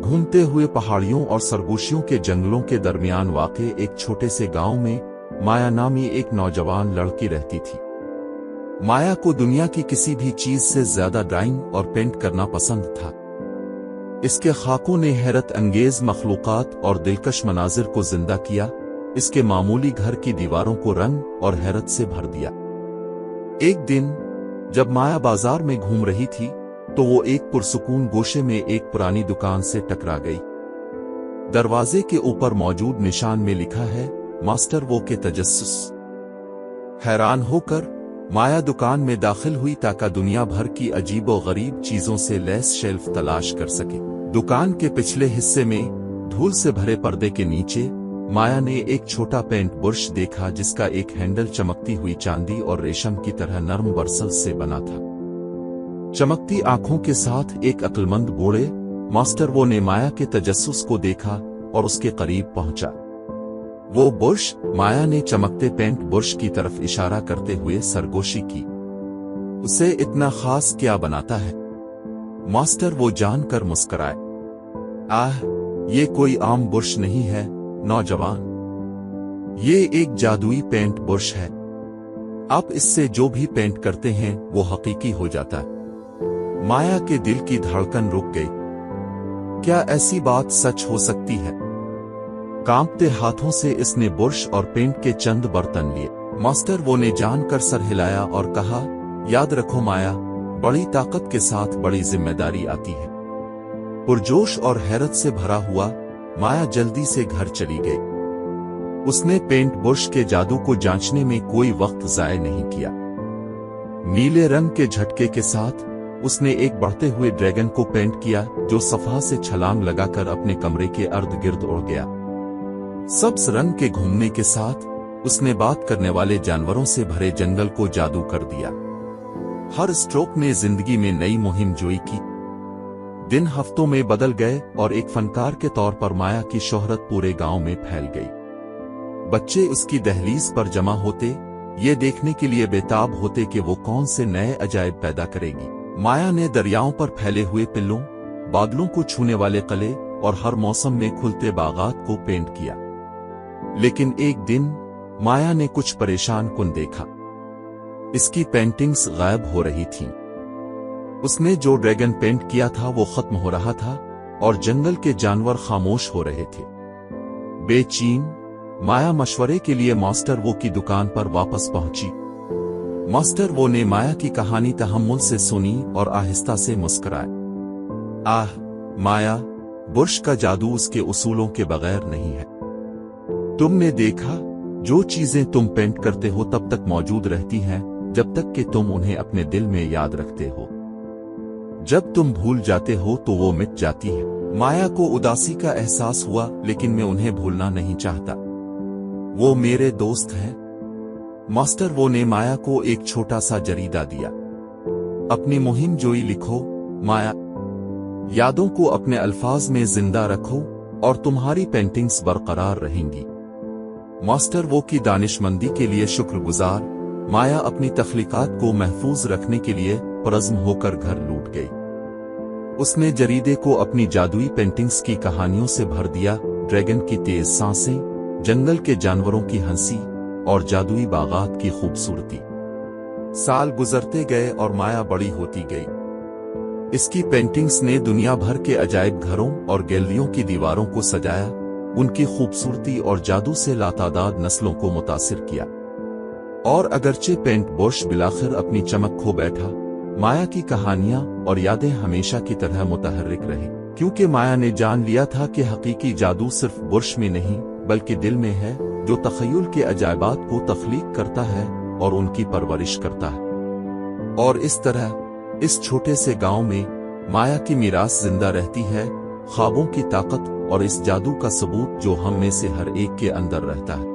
घूमते हुए पहाड़ियों और सरगोशियों के जंगलों के दरमियान वाक़े एक छोटे से गांव में माया नामी एक नौजवान लड़की रहती थी। माया को दुनिया की किसी भी चीज से ज्यादा ड्राइंग और पेंट करना पसंद था। इसके खाकों ने हैरत अंगेज मखलूकात और दिलकश मनाजिर को जिंदा किया, इसके मामूली घर की दीवारों को रंग और हैरत से भर दिया। एक दिन जब माया बाजार में घूम रही थी तो वो एक पुरसुकून गोशे में एक पुरानी दुकान से टकरा गई। दरवाजे के ऊपर मौजूद निशान में लिखा है, मास्टर वो के तजस्सुस। हैरान होकर माया दुकान में दाखिल हुई ताकि दुनिया भर की अजीब और गरीब चीजों से लैस शेल्फ तलाश कर सके। दुकान के पिछले हिस्से में धूल से भरे पर्दे के नीचे माया ने एक छोटा पेंट ब्रश देखा जिसका एक हैंडल चमकती हुई चांदी और रेशम की तरह नरम बरसल से बना था। चमकती आंखों के साथ एक अक्लमंद बूढ़े मास्टर वो ने माया के तजस्सुस को देखा और उसके करीब पहुंचा। वो बुर्श, माया ने चमकते पेंट बुर्श की तरफ इशारा करते हुए सरगोशी की। उसे इतना खास क्या बनाता है? मास्टर वो जानकर मुस्कुराए। आह, ये कोई आम बुर्श नहीं है नौजवान, ये एक जादुई पेंट बुर्श है। आप इससे जो भी पेंट करते हैं वो हकीकी हो जाता है। माया के दिल की धड़कन रुक गई। क्या ऐसी बात सच हो सकती है? कांपते हाथों से इसने बुर्श और पेंट के चंद बर्तन लिए। मास्टर वो ने जानकर सर हिलाया और कहा, याद रखो माया, बड़ी ताकत के साथ बड़ी जिम्मेदारी आती है। पुरजोश और हैरत से भरा हुआ माया जल्दी से घर चली गई। उसने पेंट बुर्श के जादू को जांचने में कोई वक्त जाया नहीं किया। नीले रंग के झटके के साथ उसने एक बढ़ते हुए ड्रैगन को पेंट किया जो सफा से छलांग लगाकर अपने कमरे के अर्द गिर्द उड़ गया। सब्ज रंग के घूमने के साथ उसने बात करने वाले जानवरों से भरे जंगल को जादू कर दिया। हर स्ट्रोक ने जिंदगी में नई मुहिम जोई की। दिन हफ्तों में बदल गए और एक फनकार के तौर पर माया की शोहरत पूरे गांव में फैल गई। बच्चे उसकी दहलीज पर जमा होते, ये देखने के लिए बेताब होते कि वो कौन से नए अजायब पैदा करेगी। माया ने दरियाओं पर फैले हुए पिल्लों, बादलों को छूने वाले कले और हर मौसम में खुलते बागात को पेंट किया। लेकिन एक दिन माया ने कुछ परेशान कुन देखा। इसकी पेंटिंग्स गायब हो रही थीं। उसने जो ड्रैगन पेंट किया था वो खत्म हो रहा था और जंगल के जानवर खामोश हो रहे थे। बेचैन माया मशवरे के लिए मास्टर वो की दुकान पर वापस पहुंची। मास्टर वो ने माया की कहानी तहम्मुल से सुनी और आहिस्ता से मुस्कुराए। आह माया, बुर्श का जादू उसके उसूलों के बगैर नहीं है। तुमने देखा, जो चीजें तुम पेंट करते हो तब तक मौजूद रहती हैं जब तक कि तुम उन्हें अपने दिल में याद रखते हो। जब तुम भूल जाते हो तो वो मिट जाती है। माया को उदासी का एहसास हुआ, लेकिन मैं उन्हें भूलना नहीं चाहता। वो मेरे दोस्त हैं। मास्टर वो ने माया को एक छोटा सा जरीदा दिया। अपनी मुहिम जोई लिखो माया, यादों को अपने अल्फाज में जिंदा रखो और तुम्हारी पेंटिंग्स बरकरार रहेंगी। मास्टर वो की दानिशमंदी के लिए शुक्रगुजार माया अपनी तख्लीकात को महफूज रखने के लिए परज़्म होकर घर लौट गई। उसने जरीदे को अपनी जादुई पेंटिंग्स की कहानियों से भर दिया। ड्रैगन की तेज सांसें, जंगल के जानवरों की हंसी और जादुई बागात की खूबसूरती। साल गुजरते गए और माया बड़ी होती गई। इसकी पेंटिंग्स ने दुनिया भर के अजायब घरों और गैलरियों की दीवारों को सजाया। उनकी खूबसूरती और जादू से लातादाद नस्लों को मुतासिर किया। और अगरचे पेंट बुर्श बिलाखिर अपनी चमक खो बैठा, माया की कहानियां और यादें हमेशा की तरह मुतहर्रिक रही, क्योंकि माया ने जान लिया था कि हकीकी जादू सिर्फ बुर्श में नहीं बल्कि दिल में है, जो तखय्युल के अजायबात को तख्लीक करता है और उनकी परवरिश करता है। और इस तरह इस छोटे से गांव में माया की मीरास जिंदा रहती है, ख्वाबों की ताकत और इस जादू का सबूत जो हम में से हर एक के अंदर रहता है।